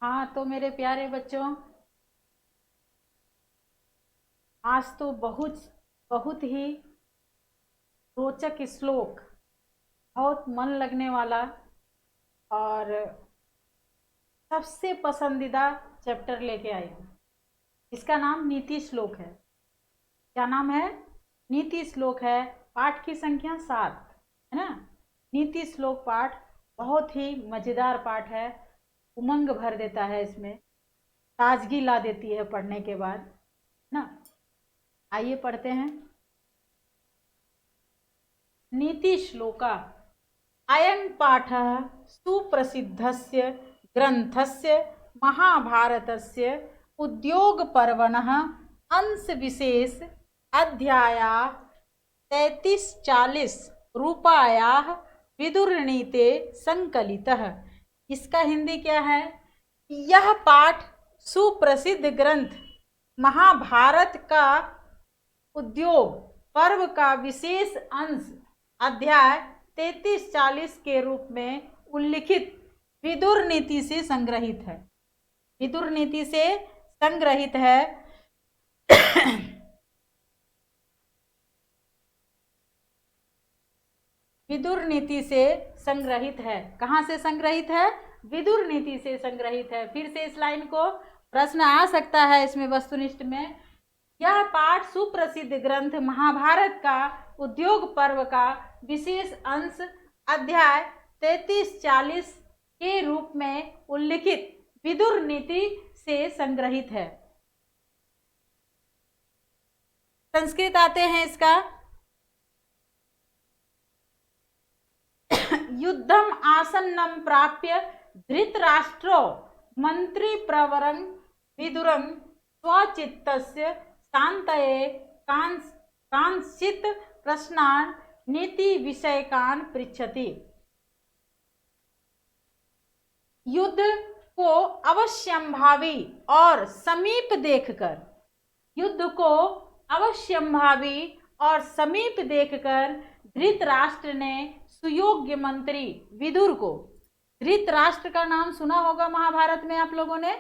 हाँ, तो मेरे प्यारे बच्चों, आज तो बहुत बहुत ही रोचक श्लोक, बहुत मन लगने वाला और सबसे पसंदीदा चैप्टर लेके आई हूँ। इसका नाम नीति श्लोक है। क्या नाम है? नीति श्लोक है। पाठ की संख्या 7 है ना। नीति श्लोक पाठ बहुत ही मजेदार पाठ है। उमंग भर देता है, इसमें ताजगी ला देती है पढ़ने के बाद, है ना। आइए पढ़ते हैं। नीति श्लोका अयं पाठः सुप्रसिद्धस्य ग्रन्थस्य महाभारतस्य उद्योगपर्वणः अंशविशेष अध्यायाः 33-40 रूपायाः विदुरनीते संकलितः। इसका हिंदी क्या है? यह पाठ सुप्रसिद्ध ग्रंथ महाभारत का उद्योग पर्व का विशेष अंश अध्याय 33-40 के रूप में उल्लिखित विदुर नीति से संग्रहित है। विदुर नीति से संग्रहित है। विदुर नीति से संग्रहित है। कहाँ से संग्रहित है? विदुर नीति से संग्रहित है। फिर से इस लाइन को प्रश्न आ सकता है इसमें वस्तुनिष्ठ में। यह पाठ सुप्रसिद्ध ग्रंथ महाभारत का उद्योग पर्व का विशेष अंश अध्याय 33-40 के रूप में उल्लिखित विदुर नीति से संग्रहित है। संस्कृत आते हैं इसका। युद्धम आसन्नम प्राप्य धृतराष्ट्रो मंत्री प्रवरं विदुरं स्वचित्तस्य शांतये कांश्चित् प्रश्नान् नीति विषयकान् पृच्छति। युद्ध को अवश्यंभावी और समीप देखकर, युद्ध को अवश्यंभावी और समीप देखकर धृतराष्ट्र ने सुयोग्य मंत्री विदुर को, धृतराष्ट्र का नाम सुना होगा महाभारत में आप लोगों ने।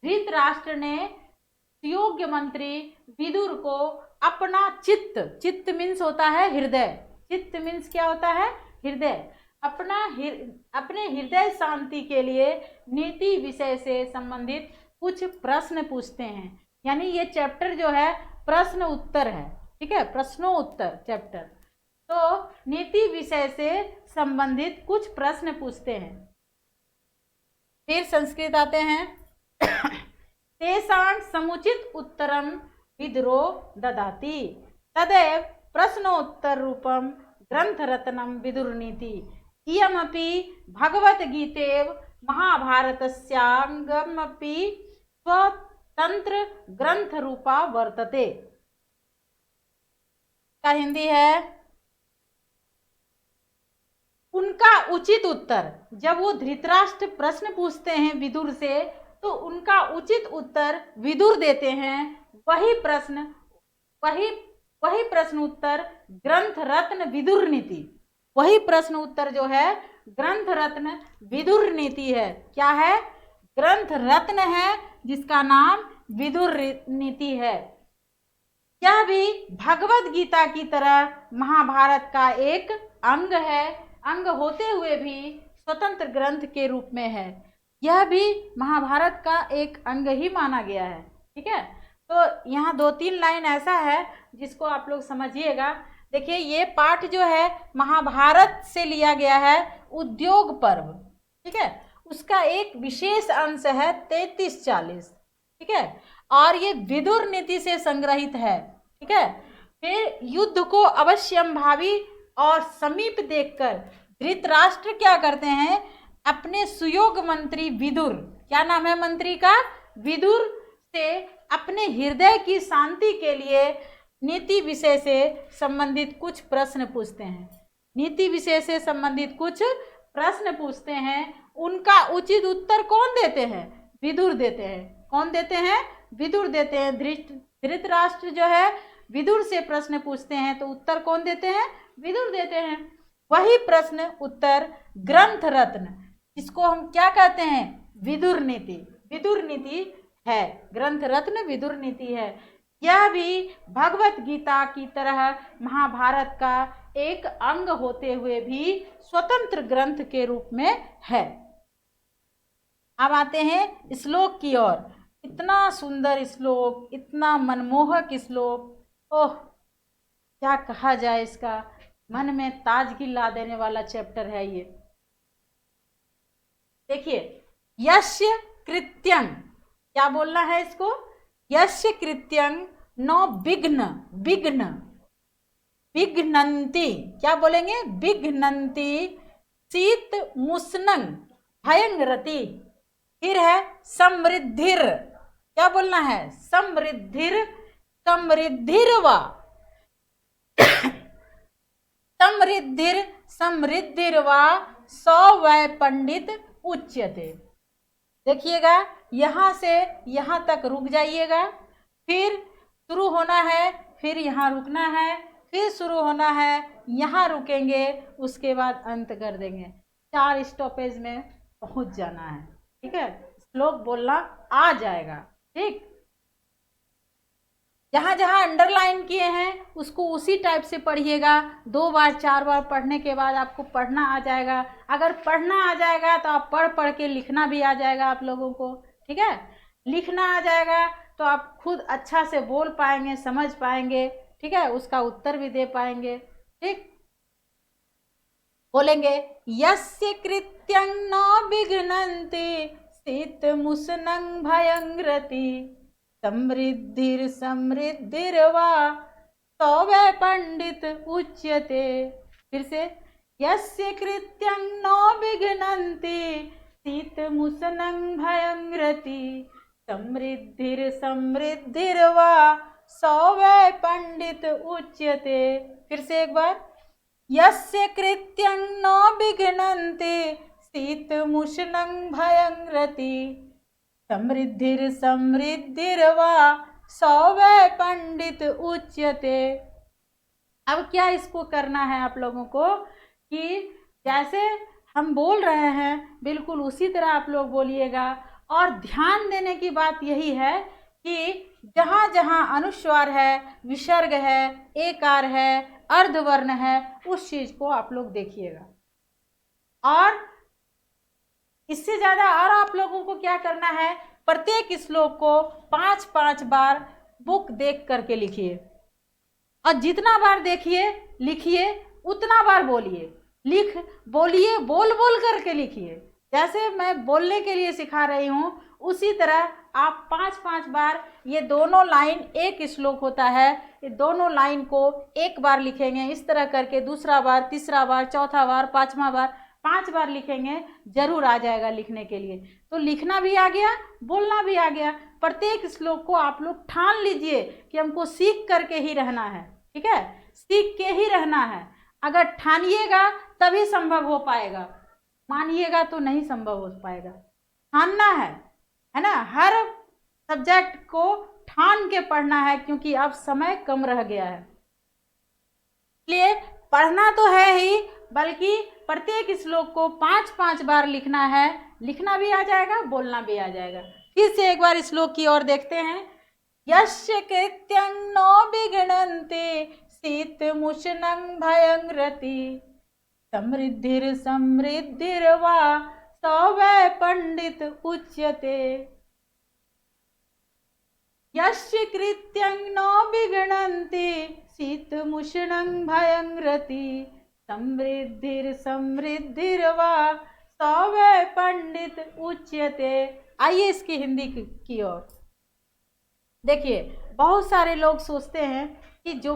धृतराष्ट्र ने सुयोग्य मंत्री विदुर को अपना चित्त, चित्त मीन्स होता है हृदय, चित्त मीन्स क्या होता है? हृदय। अपने हृदय शांति के लिए नीति विषय से संबंधित कुछ प्रश्न पूछते हैं। यानी ये चैप्टर जो है प्रश्न उत्तर है, ठीक है, प्रश्नों उत्तर चैप्टर। तो नीति विषय से संबंधित कुछ प्रश्न पूछते हैं। फिर संस्कृत आते हैं। तेषां समुचित उत्तरम विदुरो ददाति तदेव प्रश्नोत्तर रूपम ग्रंथरत्नम विदुरनीति। इयमपि भगवद्गीतेव महाभारतस्यांगमपि स्वतंत्र ग्रंथ रूपा वर्तते। का हिंदी है उनका उचित उत्तर। जब वो धृतराष्ट्र प्रश्न पूछते हैं विदुर से, तो उनका उचित उत्तर विदुर देते हैं। वही प्रश्न उत्तर ग्रंथ रत्न विदुर नीति, वही प्रश्न उत्तर जो है ग्रंथ रत्न विदुर नीति है। क्या है? ग्रंथ रत्न है जिसका नाम विदुर नीति है। यह भी भगवद गीता की तरह महाभारत का एक अंग है, अंग होते हुए भी स्वतंत्र ग्रंथ के रूप में है। यह भी महाभारत का एक अंग ही माना गया है, ठीक है। तो यहाँ 2-3 लाइन ऐसा है जिसको आप लोग समझिएगा। देखिए, ये पाठ जो है महाभारत से लिया गया है, उद्योग पर्व, ठीक है, उसका एक विशेष अंश है 33-40, ठीक है, और ये विदुर नीति से संग्रहित है, ठीक है। फिर युद्ध को अवश्यंभावी और समीप देखकर धृतराष्ट्र क्या करते हैं? अपने सुयोग मंत्री विदुर, क्या नाम है मंत्री का? विदुर, से अपने हृदय की शांति के लिए नीति विषय से संबंधित कुछ प्रश्न पूछते हैं। नीति विषय से संबंधित कुछ प्रश्न पूछते हैं। उनका उचित उत्तर कौन देते हैं? विदुर देते हैं। कौन देते हैं? विदुर देते हैं। धृतराष्ट्र जो है विदुर से प्रश्न पूछते हैं, तो उत्तर कौन देते हैं? विदुर देते हैं। वही प्रश्न उत्तर ग्रंथ रत्न, इसको हम क्या कहते हैं? विदुर नीति। विदुर नीति है, ग्रंथ रत्न विदुर नीति है। यह भी भगवत गीता की तरह महाभारत का एक अंग होते हुए भी स्वतंत्र ग्रंथ के रूप में है। अब आते हैं श्लोक की ओर। इतना सुंदर श्लोक, इतना मनमोहक श्लोक, ओह क्या कहा जाए, इसका मन में ताजगी ला देने वाला चैप्टर है ये। देखिए, यस्य कृत्यं, क्या बोलना है इसको, यस्य कृत्यं नो विघ्न, विघ्न विघ्नन्ति, क्या बोलेंगे, विघ्नन्ति शीत मुस्नंग भयंरति। फिर है समृद्धिर, क्या बोलना है, समृद्धिर, समृद्धिर्वा, समृद्धिर समृद्धिर्वा सवै पंडित उच्यते। देखिएगा, यहाँ से यहाँ तक रुक जाइएगा, फिर शुरू होना है, फिर यहाँ रुकना है, फिर शुरू होना है, यहाँ रुकेंगे, उसके बाद अंत कर देंगे। 4 स्टॉपेज में पहुंच जाना है, ठीक है। श्लोक बोलना आ जाएगा, ठीक। जहाँ जहाँ अंडरलाइन किए हैं उसको उसी टाइप से पढ़िएगा। 2 बार 4 बार पढ़ने के बाद आपको पढ़ना आ जाएगा। अगर पढ़ना आ जाएगा तो आप पढ़ पढ़ के लिखना भी आ जाएगा आप लोगों को, ठीक है। लिखना आ जाएगा तो आप खुद अच्छा से बोल पाएंगे, समझ पाएंगे, ठीक है, उसका उत्तर भी दे पाएंगे, ठीक। बोलेंगे, यस्य कृत्यं न विघ्नन्ति शीत मुसनं भयंरति समृद्धिर समृद्धिर्वा सवै पंडित उच्यते। फिर से, यस्य कृत्यं न विघ्नन्ति शीत मुसनं भयंरति समृद्धिर समृद्धिर्वा सवै पंडित उच्यते। फिर से एक बार, यस्य कृत्यं न विघ्नन्ति शीत मुसनं भयंरति समृद्धिर समृद्धिर्वा सवै पंडित उच्यते। अब क्या इसको करना है आप लोगों को कि जैसे हम बोल रहे हैं बिल्कुल उसी तरह आप लोग बोलिएगा। और ध्यान देने की बात यही है कि जहाँ जहाँ अनुस्वार है, विसर्ग है, एकार है, अर्धवर्ण है, उस चीज को आप लोग देखिएगा। और इससे ज़्यादा और आप लोगों को क्या करना है, प्रत्येक श्लोक को 5-5 बार बुक देख करके लिखिए। और जितना बार देखिए लिखिए, उतना बार बोलिए, बोलिए, बोल बोल करके लिखिए। जैसे मैं बोलने के लिए सिखा रही हूँ उसी तरह आप 5-5 बार, ये दोनों लाइन एक श्लोक होता है, ये दोनों लाइन को एक बार लिखेंगे, इस तरह करके दूसरा बार, तीसरा बार, चौथा बार, 5वां बार, 5 बार लिखेंगे, जरूर आ जाएगा लिखने के लिए। तो लिखना भी आ गया, बोलना भी आ गया। प्रत्येक श्लोक को आप लोग ठान लीजिए कि हमको सीख करके ही रहना है, ठीक है, सीख के ही रहना है। अगर ठानिएगा तभी संभव हो पाएगा, मानिएगा तो नहीं संभव हो पाएगा। ठानना है ना, हर सब्जेक्ट को ठान के पढ़ना है, क्योंकि अब समय कम रह गया है। इसलिए पढ़ना तो है ही, बल्कि प्रत्येक श्लोक को 5-5 बार लिखना है। लिखना भी आ जाएगा, बोलना भी आ जाएगा। फिर से एक बार श्लोक की ओर देखते हैं। यस्य कृत्यं न विघ्नन्ति शीत मुसनं भयंरति समृद्धिर समृद्धिर्वा सवै पंडित उच्यते। यस्य कृत्यं न विघ्नन्ति शीत मुसनं भयंरति समृद्धिर समृद्धिर्वा सवै पंडित उच्यते। आइए इसकी हिंदी की ओर देखिए। बहुत सारे लोग सोचते हैं कि जो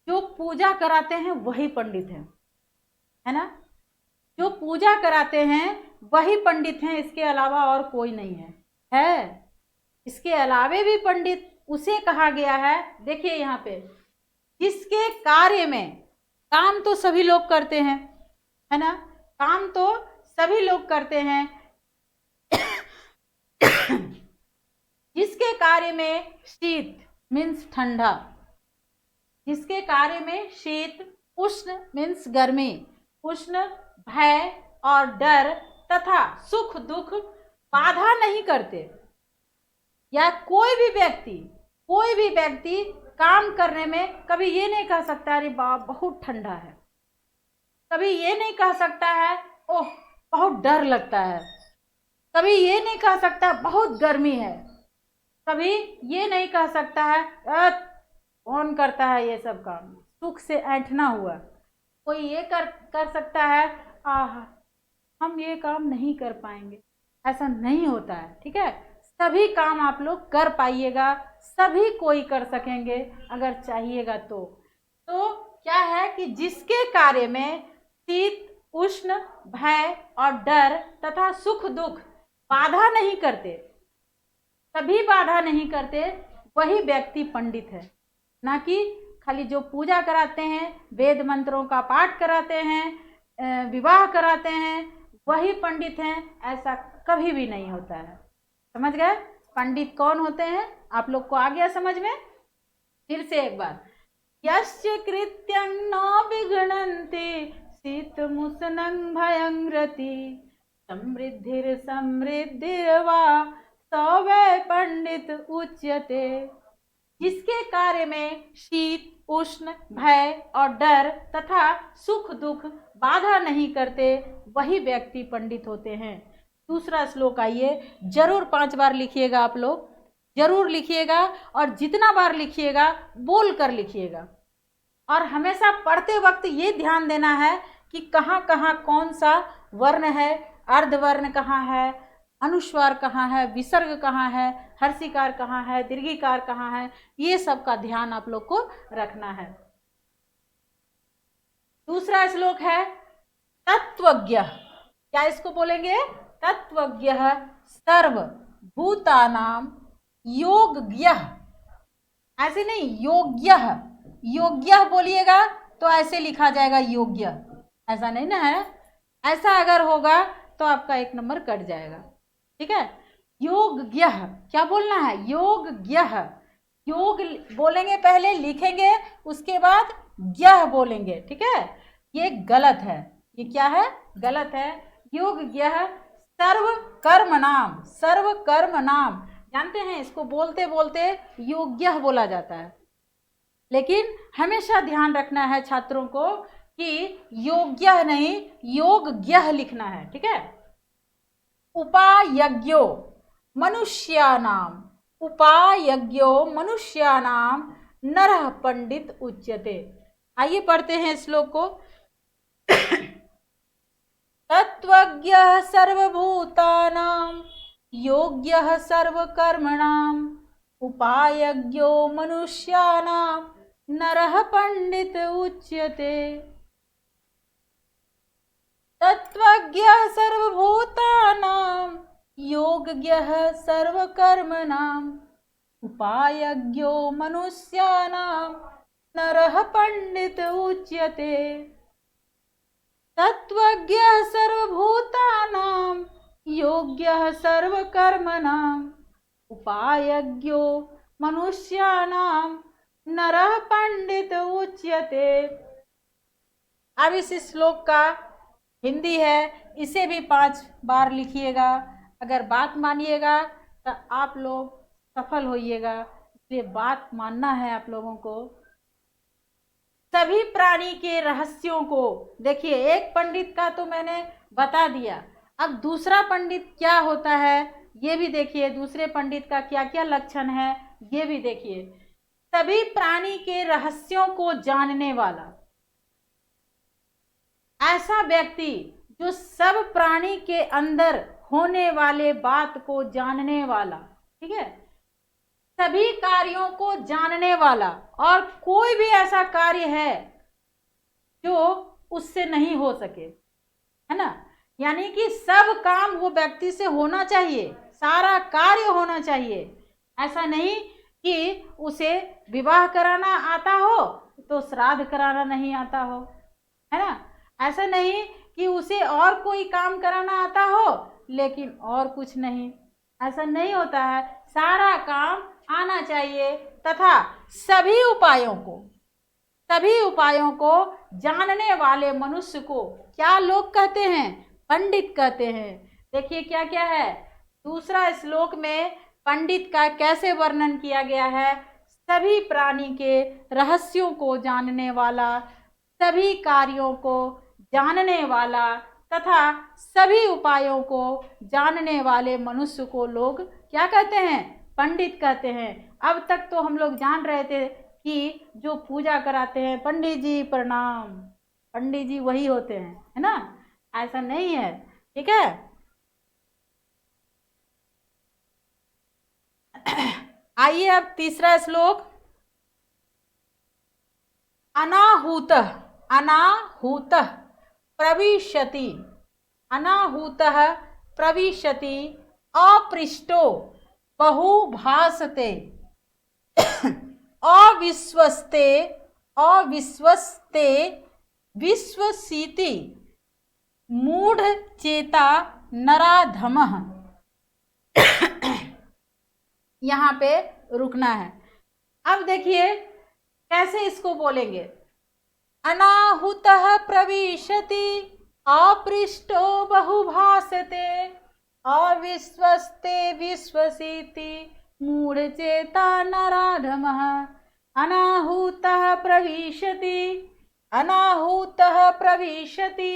पूजा कराते हैं वही पंडित हैं, है ना, जो पूजा कराते हैं वही पंडित हैं, इसके अलावा और कोई नहीं है। इसके अलावे भी पंडित उसे कहा गया है। देखिए यहाँ पे, जिसके कार्य में, काम तो सभी लोग करते हैं, है ना, काम तो सभी लोग करते हैं। जिसके कार्य में शीत मीन्स ठंडा, जिसके कार्य में शीत, उष्ण मीन्स गर्मी, उष्ण भय और डर तथा सुख दुख बाधा नहीं करते, या कोई भी व्यक्ति काम करने में कभी ये नहीं कह सकता अरे बाप बहुत ठंडा है, कभी ये नहीं कह सकता है ओह बहुत डर लगता है, कभी ये नहीं कह सकता बहुत गर्मी है, कभी ये नहीं कह सकता है कौन करता है ये सब काम, सुख से ऐंठना हुआ। कोई ये कर सकता है आह हम ये काम नहीं कर पाएंगे, ऐसा नहीं होता है। ठीक है, सभी काम आप लोग कर पाइएगा, सभी कोई कर सकेंगे अगर चाहिएगा तो क्या है कि जिसके कार्य में शीत उष्ण भय और डर तथा सुख दुख बाधा नहीं करते, सभी बाधा नहीं करते, वही व्यक्ति पंडित है। ना कि खाली जो पूजा कराते हैं, वेद मंत्रों का पाठ कराते हैं, विवाह कराते हैं, वही पंडित हैं, ऐसा कभी भी नहीं होता है। समझ गए पंडित कौन होते हैं? आप लोग को आ गया समझ में? फिर से एक बार, यस्य कृत्यं न विगणन्ति शीतमुष्णं भयं रति समृद्धिर् समृद्धिर्वा स वै पंडित उच्यते। जिसके कार्य में शीत उष्ण भय और डर तथा सुख दुख बाधा नहीं करते, वही व्यक्ति पंडित होते हैं। दूसरा श्लोक आइए, जरूर 5 बार लिखिएगा, आप लोग जरूर लिखिएगा और जितना बार लिखिएगा बोल कर लिखिएगा। और हमेशा पढ़ते वक्त ये ध्यान देना है कि कहाँ कहाँ कौन सा वर्ण है, अर्धवर्ण कहाँ है, अनुस्वार कहाँ है, विसर्ग कहाँ है, हर्षिकार कहाँ है, दीर्घिकार कहाँ है, ये सब का ध्यान आप लोग को रखना है। दूसरा श्लोक है तत्वज्ञ। क्या इसको बोलेंगे? तत्वज्ञ सर्वभूतानां योगज्ञः। ऐसे नहीं, योग्यः, योग्यः बोलिएगा तो ऐसे लिखा जाएगा योग्य, ऐसा नहीं ना है। ऐसा अगर होगा तो आपका 1 नंबर कट जाएगा। ठीक है, योगज्ञः क्या बोलना है? योगज्ञः। योग बोलेंगे पहले, लिखेंगे, उसके बाद ज्ञः बोलेंगे। ठीक है, ये गलत है, ये क्या है? गलत है। योगज्ञः सर्व कर्म नाम, सर्व कर्म नाम, जानते हैं इसको बोलते बोलते योग्यः बोला जाता है, लेकिन हमेशा ध्यान रखना है छात्रों को कि योग्यः नहीं योगज्ञः लिखना है। ठीक है, उपायज्ञो मनुष्यानाम, उपायज्ञो मनुष्यानाम नरः पंडित उच्यते। आइए पढ़ते हैं श्लोक को। तत्वज्ञः सर्वभूतानां योग्यः सर्वकर्मणां उपायज्ञो मनुष्यानां नरः पंडित उच्यते। तत्वज्ञः सर्वभूतानां योगज्ञः सर्वकर्मणां उपायज्ञो मनुष्यानां नरः पंडित उच्यते। तत्वज्ञः सर्वभूतानां योग्यः सर्वकर्मणां उपायज्ञो मनुष्याणां नरः पंडित उच्यते। अब इस श्लोक का हिंदी है, इसे भी 5 बार लिखिएगा। अगर बात मानिएगा तो आप लोग सफल होइएगा, इसलिए बात मानना है आप लोगों को। सभी प्राणी के रहस्यों को देखिए, एक पंडित का तो मैंने बता दिया, अब दूसरा पंडित क्या होता है ये भी देखिए, दूसरे पंडित का क्या क्या लक्षण है ये भी देखिए। सभी प्राणी के रहस्यों को जानने वाला, ऐसा व्यक्ति जो सब प्राणी के अंदर होने वाले बात को जानने वाला। ठीक है, सभी कार्यों को जानने वाला, और कोई भी ऐसा कार्य है जो उससे नहीं हो सके, है ना। यानी कि सब काम वो व्यक्ति से होना चाहिए, सारा कार्य होना चाहिए। ऐसा नहीं कि उसे विवाह कराना आता हो तो श्राद्ध कराना नहीं आता हो, है ना। ऐसा नहीं कि उसे और कोई काम कराना आता हो लेकिन और कुछ नहीं, ऐसा नहीं होता है। सारा काम आना चाहिए, तथा सभी उपायों को जानने वाले मनुष्य को क्या लोग कहते हैं? पंडित कहते हैं। देखिए क्या क्या है, दूसरा श्लोक में पंडित का कैसे वर्णन किया गया है? सभी प्राणी के रहस्यों को जानने वाला, सभी कार्यों को जानने वाला तथा सभी उपायों को जानने वाले मनुष्य को लोग क्या कहते हैं? पंडित कहते हैं। अब तक तो हम लोग जान रहे थे कि जो पूजा कराते हैं पंडित जी प्रणाम, पंडित जी वही होते हैं, है ना? ऐसा नहीं है, ठीक है। आइए अब तीसरा श्लोक। अनाहूतः अनाहूतः प्रविशति, अनाहूतः प्रविशति अपृष्टो बहुभासते अविश्वस्ते अविश्वस्ते विश्वसीति मूढ़ चेता नराधमः। यहाँ पे रुकना है। अब देखिए कैसे इसको बोलेंगे। अनाहुतः प्रविशति अपृष्टो बहुभासते अविश्वस्ते विश्वसीति मूढ़चेता नराधमः। अनाहुतः प्रविशति अनाहुतः प्रविशति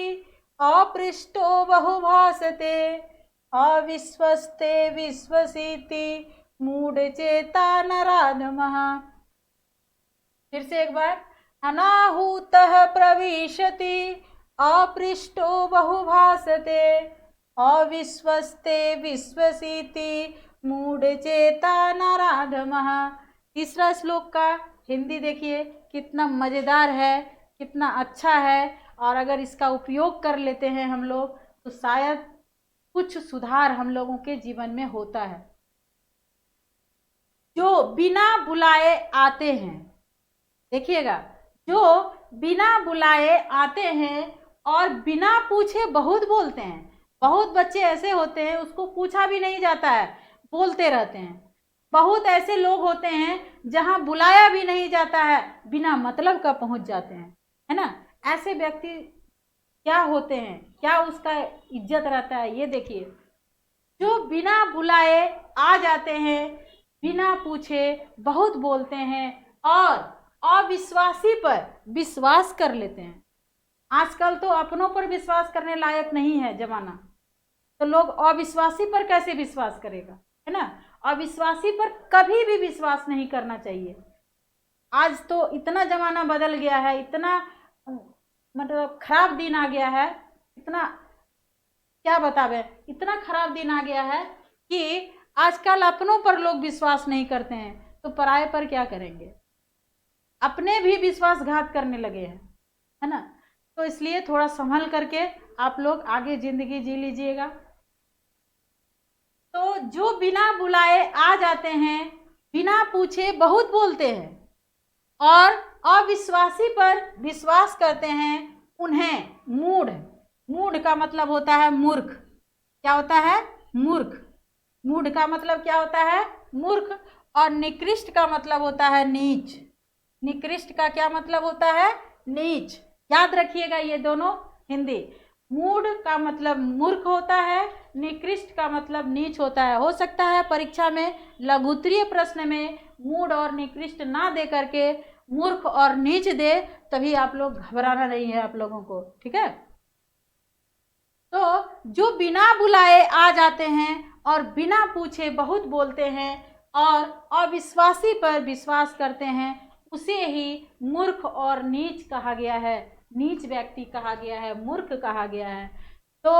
अपृष्टो बहुभासते अविश्वस्ते विश्वसीति मूढ़चेता नराधमः। फिर से एक बार। अनाहूतः प्रविशति अपृष्टो बहुभासते अविश्वस्ते विश्वसीति मूढ़चेता नराधमः। तीसरा श्लोक का हिंदी देखिए कितना मज़ेदार है, कितना अच्छा है, और अगर इसका उपयोग कर लेते हैं हम लोग तो शायद कुछ सुधार हम लोगों के जीवन में होता है। जो बिना बुलाए आते हैं, देखिएगा, जो बिना बुलाए आते हैं और बिना पूछे बहुत बोलते हैं। बहुत बच्चे ऐसे होते हैं उसको पूछा भी नहीं जाता है, बोलते रहते हैं। बहुत ऐसे लोग होते हैं जहां बुलाया भी नहीं जाता है, बिना मतलब का पहुंच जाते हैं, है ना? ऐसे व्यक्ति क्या होते हैं, क्या उसका इज्जत रहता है, ये देखिए। जो बिना बुलाए आ जाते हैं, बिना पूछे बहुत बोलते हैं और अविश्वासी पर विश्वास कर लेते हैं। आजकल तो अपनों पर विश्वास करने लायक नहीं है जमाना, तो लोग अविश्वासी पर कैसे विश्वास करेगा, है ना? अविश्वासी पर कभी भी विश्वास नहीं करना चाहिए। आज तो इतना जमाना बदल गया है, इतना मतलब खराब दिन आ गया है, इतना क्या बतावे, इतना खराब दिन आ गया है कि आजकल अपनों पर लोग विश्वास नहीं करते हैं तो पराये पर क्या करेंगे? अपने भी विश्वासघात करने लगे हैं, है ना? तो इसलिए थोड़ा संभल करके आप लोग आगे जिंदगी जी लीजिएगा। तो जो बिना बुलाए आ जाते हैं, बिना पूछे बहुत बोलते हैं और अविश्वासी पर विश्वास करते हैं, उन्हें मूढ़, मूढ़ का मतलब होता है मूर्ख। क्या होता है? मूर्ख। मूढ़ का मतलब क्या होता है? मूर्ख। और निकृष्ट का मतलब होता है नीच। निकृष्ट का क्या मतलब होता है? नीच। याद रखिएगा ये दोनों हिंदी। मूढ़ का मतलब मूर्ख होता है, निकृष्ट का मतलब नीच होता है। हो सकता है परीक्षा में लघुत्तरीय प्रश्न में मूढ़ और निकृष्ट ना दे करके मूर्ख और नीच दे, तभी आप लोग घबराना नहीं है आप लोगों को, ठीक है? तो जो बिना बुलाए आ जाते हैं और बिना पूछे बहुत बोलते हैं और अविश्वासी पर विश्वास करते हैं, उसे ही मूर्ख और नीच कहा गया है, नीच व्यक्ति कहा गया है, मूर्ख कहा गया है। तो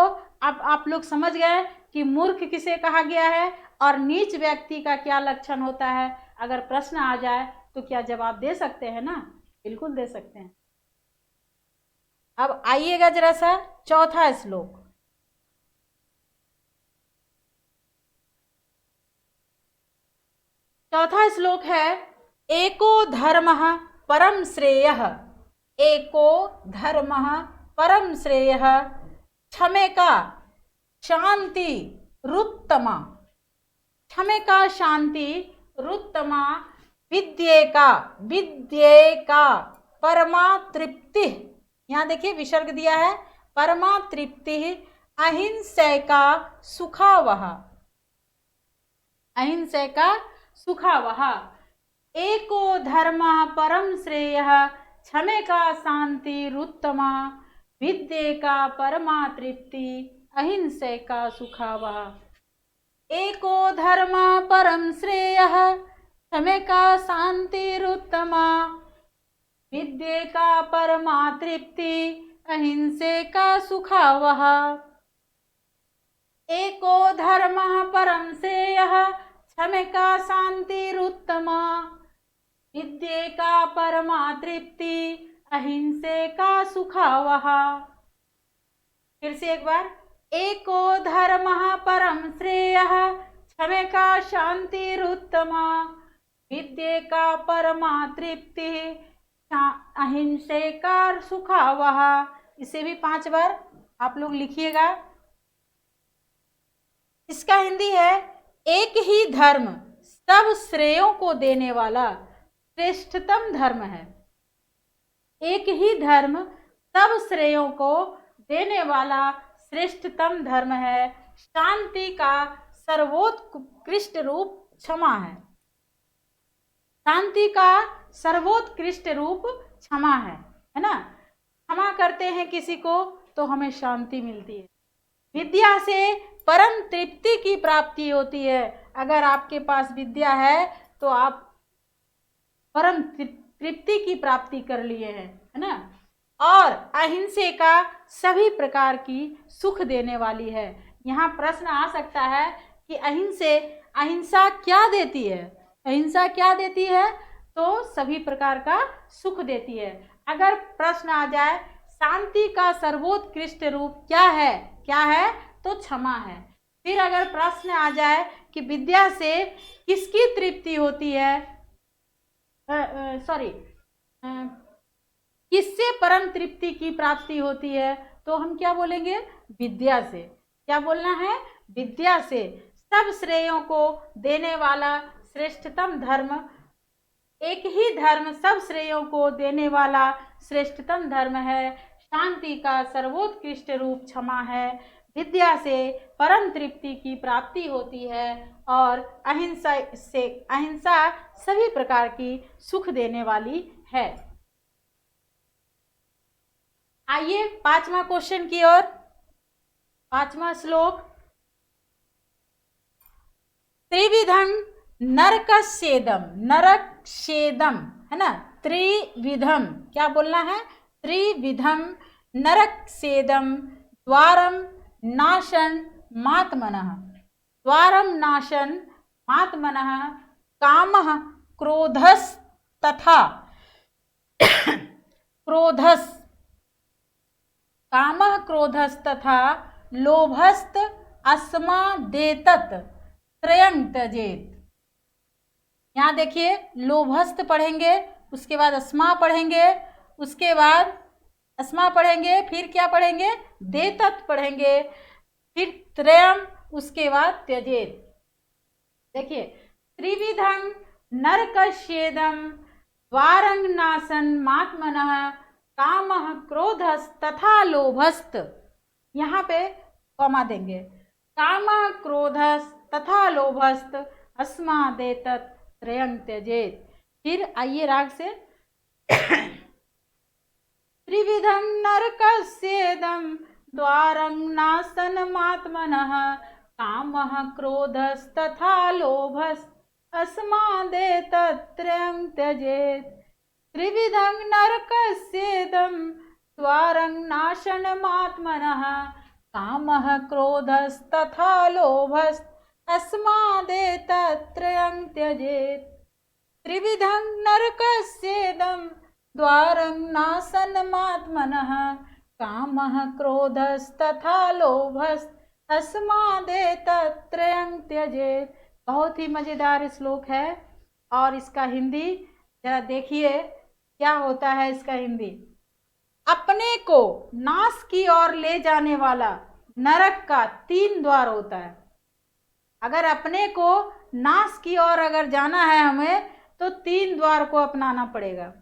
अब आप लोग समझ गए कि मूर्ख किसे कहा गया है और नीच व्यक्ति का क्या लक्षण होता है। अगर प्रश्न आ जाए तो क्या जवाब दे सकते हैं ना? बिल्कुल दे सकते हैं। अब आइएगा जरा सा चौथा श्लोक। चौथा श्लोक है एको धर्मः परम श्रेयः, एको धर्मः परम श्रेयः क्षमेका शांति रुत्तमा, क्षमेका शांति रुत्तमा विद्येका, विद्येका परमा तृप्ति। यहाँ देखिए विसर्ग दिया है, परमा तृप्ति अहिंसैका सुखावह। अहिंसैका सुखावह। एको धर्मः परम श्रेयः क्षमेका शान्तिरुत्तमा विद्येका परमा तृप्ति अहिंसैका सुखावह। एको धर्मः परम श्रेयः क्षमेका शान्तिरुत्तमा विद्येका परमा तृप्ति अहिंसैका सुखावह। एको धर्मः परम श्रेयः क्षमेका शान्तिरुत्तमा विद्येका परमा तृप्ति अहिंसैका सुखावह। फिर से एक बार, एको धर्मः परम श्रेयः क्षमेका शान्तिरुत्तमा विद्येका परमा तृप्ति अहिंसैका सुखावह। इसे भी 5 बार आप लोग लिखिएगा। इसका हिंदी है, एक ही धर्म सब श्रेयों को देने वाला श्रेष्ठतम धर्म है। एक ही धर्म सब श्रेयों को देने वाला श्रेष्ठतम धर्म है। शांति का सर्वोत्कृष्ट रूप क्षमा है। शांति का सर्वोत्कृष्ट रूप क्षमा है ना। क्षमा करते हैं किसी को तो हमें शांति मिलती है। विद्या से परम तृप्ति की प्राप्ति होती है। अगर आपके पास विद्या है तो आप परम तृप्ति की प्राप्ति कर लिए हैं, है ना। और अहिंसा का सभी प्रकार की सुख देने वाली है। यहाँ प्रश्न आ सकता है कि अहिंसा क्या देती है। अहिंसा क्या देती है? तो सभी प्रकार का सुख देती है। अगर प्रश्न आ जाए शांति का सर्वोत्कृष्ट रूप क्या है, तो क्षमा है। फिर अगर प्रश्न आ जाए कि विद्या से किसकी तृप्ति होती है, किससे परम तृप्ति की प्राप्ति होती है, तो हम क्या बोलेंगे? विद्या से। क्या बोलना है? विद्या से। सब श्रेयों को देने वाला श्रेष्ठतम धर्म, एक ही धर्म सब श्रेयों को देने वाला श्रेष्ठतम धर्म है। शांति का सर्वोत्कृष्ट रूप क्षमा है। विद्या से परम तृप्ति की प्राप्ति होती है और अहिंसा सभी प्रकार की सुख देने वाली है। आइए 5वां क्वेश्चन की ओर। 5वां श्लोक, त्रिविधं नरकस्येदं, नरकस्येदं है ना। त्रिविधम क्या बोलना है? त्रिविधम नरकस्येदं द्वारम नाशन मात्मनः, द्वारम नाशन मात्मनः कामः क्रोधस्तथा कामः क्रोधस्तथा लोभस्त अस्मादेतत् त्रयं त्यजेत्। यहाँ देखिए, लोभस्त पढ़ेंगे, उसके बाद अस्मा पढ़ेंगे, उसके बाद अस्मा पढ़ेंगे, फिर क्या पढ़ेंगे? देतत् पढ़ेंगे, फिर त्रयम, उसके बाद त्यजेत। देखिए, त्रिविधं नरकस्येदं द्वारं नाशन मात्मनः कामः क्रोधस्तथा लोभस्त। यहाँ पे कॉमा देंगे, कामः क्रोधस्तथा लोभस्त अस्मादेतत् त्रयं त्यजेत। फिर आइए राग से, त्रिविधं नरकस्येदं द्वारं नाशनमात्मनः कामः क्रोधस्तथा लोभस्त अस्मादेतत् त्रयं त्यजेत्। त्रिविधं नरकस्येदं द्वारं नाशनमात्मनः कामः क्रोधस्तथा लोभस्त अस्मादेतत् त्रयं त्यजेत्। त्रिविधं नरकस्येदं द्वारं नाशनमात्मनः कामः क्रोधस्तथा लोभस्त अस्मादेतत् त्रयं त्यजेत्। बहुत ही मज़ेदार श्लोक है। और इसका हिंदी जरा देखिए क्या होता है। इसका हिंदी, अपने को नाश की ओर ले जाने वाला नरक का 3 द्वार होता है। अगर अपने को नाश की ओर अगर जाना है हमें तो 3 द्वार को अपनाना पड़ेगा।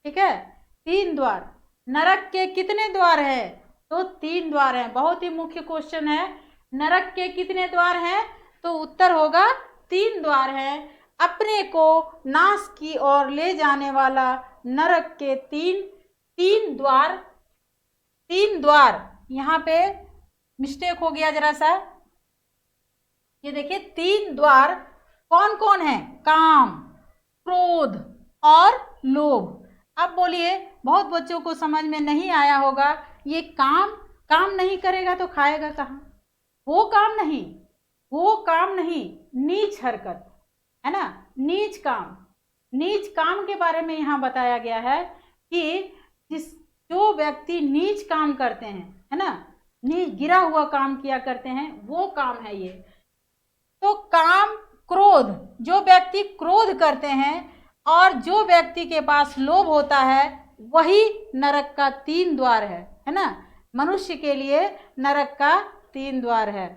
ठीक है, 3 द्वार। नरक के कितने द्वार हैं? तो 3 द्वार हैं। बहुत ही मुख्य क्वेश्चन है। नरक के कितने द्वार हैं? तो उत्तर होगा तीन द्वार हैं। अपने को नाश की ओर ले जाने वाला नरक के तीन द्वार। यहाँ पे मिस्टेक हो गया जरा सा, ये देखिए तीन द्वार कौन कौन है? काम, क्रोध और लोभ। अब बोलिए, बहुत बच्चों को समझ में नहीं आया होगा, ये काम नहीं करेगा तो खाएगा कहाँ? वो काम नहीं, नीच हरकत है ना, नीच काम के बारे में यहाँ बताया गया है कि जो व्यक्ति नीच काम करते हैं, है ना, नीच गिरा हुआ काम किया करते हैं, वो काम है ये। तो काम, क्रोध, जो व्यक्ति क्रोध करते हैं और जो व्यक्ति के पास लोभ होता है, वही नरक का तीन द्वार है ना। मनुष्य के लिए नरक का तीन द्वार है।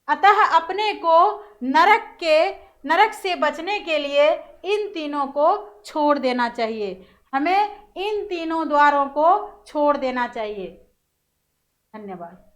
अतः अपने को नरक से बचने के लिए इन तीनों को छोड़ देना चाहिए। हमें इन तीनों द्वारों को छोड़ देना चाहिए। धन्यवाद।